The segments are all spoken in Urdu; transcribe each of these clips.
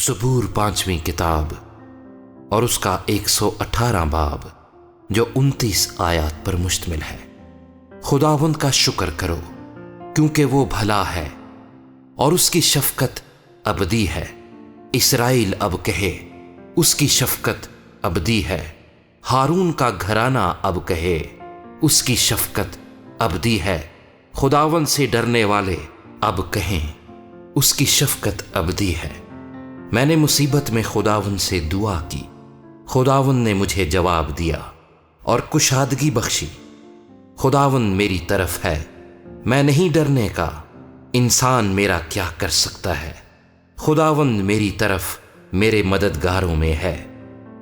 زبور 5ویں کتاب اور اس کا 118 باب جو 29 آیات پر مشتمل ہے۔ خداوند کا شکر کرو کیونکہ وہ بھلا ہے اور اس کی شفقت ابدی ہے۔ اسرائیل اب کہے اس کی شفقت ابدی ہے۔ ہارون کا گھرانہ اب کہے اس کی شفقت ابدی ہے۔ خداوند سے ڈرنے والے اب کہیں اس کی شفقت ابدی ہے۔ میں نے مصیبت میں خداوند سے دعا کی، خداوند نے مجھے جواب دیا اور کشادگی بخشی۔ خداوند میری طرف ہے، میں نہیں ڈرنے کا۔ انسان میرا کیا کر سکتا ہے؟ خداوند میری طرف میرے مددگاروں میں ہے،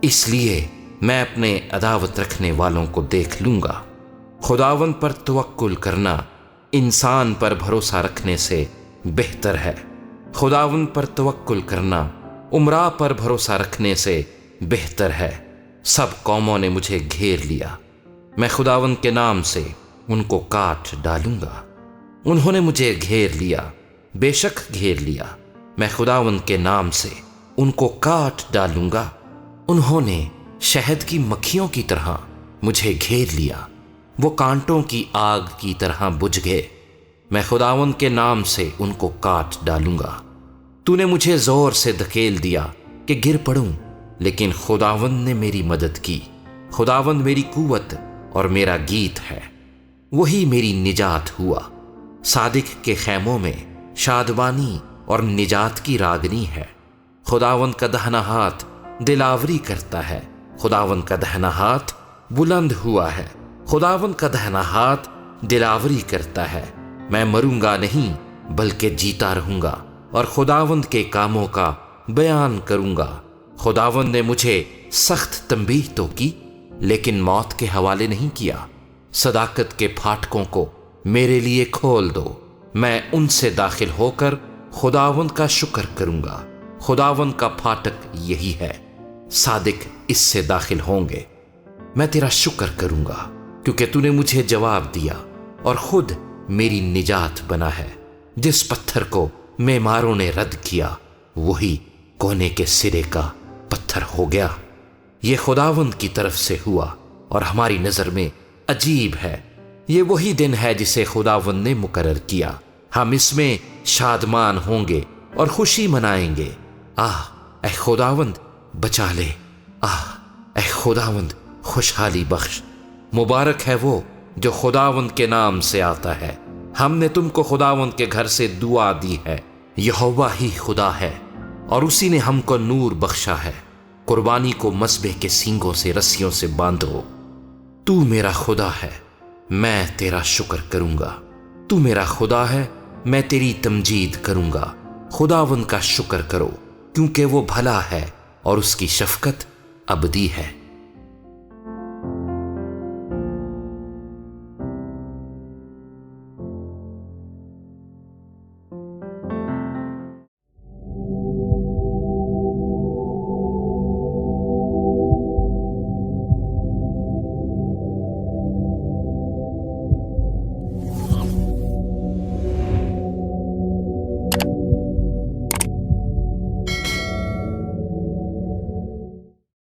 اس لیے میں اپنے عداوت رکھنے والوں کو دیکھ لوں گا۔ خداوند پر توکل کرنا انسان پر بھروسہ رکھنے سے بہتر ہے۔ خداوند پر توکل کرنا امراء پر بھروسہ رکھنے سے بہتر ہے۔ سب قوموں نے مجھے گھیر لیا، میں خداوند کے نام سے ان کو کاٹ ڈالوں گا۔ انہوں نے مجھے گھیر لیا، بے شک گھیر لیا، میں خداوند کے نام سے ان کو کاٹ ڈالوں گا۔ انہوں نے شہد کی مکھیوں کی طرح مجھے گھیر لیا، وہ کانٹوں کی آگ کی طرح بجھ گئے، میں خداوند کے نام سے ان کو کاٹ ڈالوں گا۔ تو نے مجھے زور سے دھکیل دیا کہ گر پڑوں، لیکن خداوند نے میری مدد کی۔ خداوند میری قوت اور میرا گیت ہے، وہی میری نجات ہوا۔ صادق کے خیموں میں شادمانی اور نجات کی راگنی ہے۔ خداوند کا دہنا ہاتھ دلاوری کرتا ہے، خداوند کا دہنا ہاتھ بلند ہوا ہے، خداوند کا دہنا ہاتھ دلاوری کرتا ہے۔ میں مروں گا نہیں بلکہ جیتا رہوں گا اور خداوند کے کاموں کا بیان کروں گا۔ خداوند نے مجھے سخت تنبیہ تو کی، لیکن موت کے حوالے نہیں کیا۔ صداقت کے پھاٹکوں کو میرے لیے کھول دو، میں ان سے داخل ہو کر خداوند کا شکر کروں گا۔ خداوند کا پھاٹک یہی ہے، صادق اس سے داخل ہوں گے۔ میں تیرا شکر کروں گا کیونکہ تو نے مجھے جواب دیا اور خود میری نجات بنا ہے۔ جس پتھر کو معماروں نے رد کیا وہی کونے کے سرے کا پتھر ہو گیا۔ یہ خداوند کی طرف سے ہوا اور ہماری نظر میں عجیب ہے۔ یہ وہی دن ہے جسے خداوند نے مقرر کیا، ہم اس میں شادمان ہوں گے اور خوشی منائیں گے۔ آہ اے خداوند بچا لے، آہ اے خداوند خوشحالی بخش۔ مبارک ہے وہ جو خداوند کے نام سے آتا ہے۔ ہم نے تم کو خداوند کے گھر سے دعا دی ہے۔ یہوہ ہی خدا ہے اور اسی نے ہم کو نور بخشا ہے۔ قربانی کو مذبح کے سینگوں سے رسیوں سے باندھو۔ تو میرا خدا ہے، میں تیرا شکر کروں گا۔ تو میرا خدا ہے، میں تیری تمجید کروں گا۔ خداوند کا شکر کرو کیونکہ وہ بھلا ہے اور اس کی شفقت ابدی ہے۔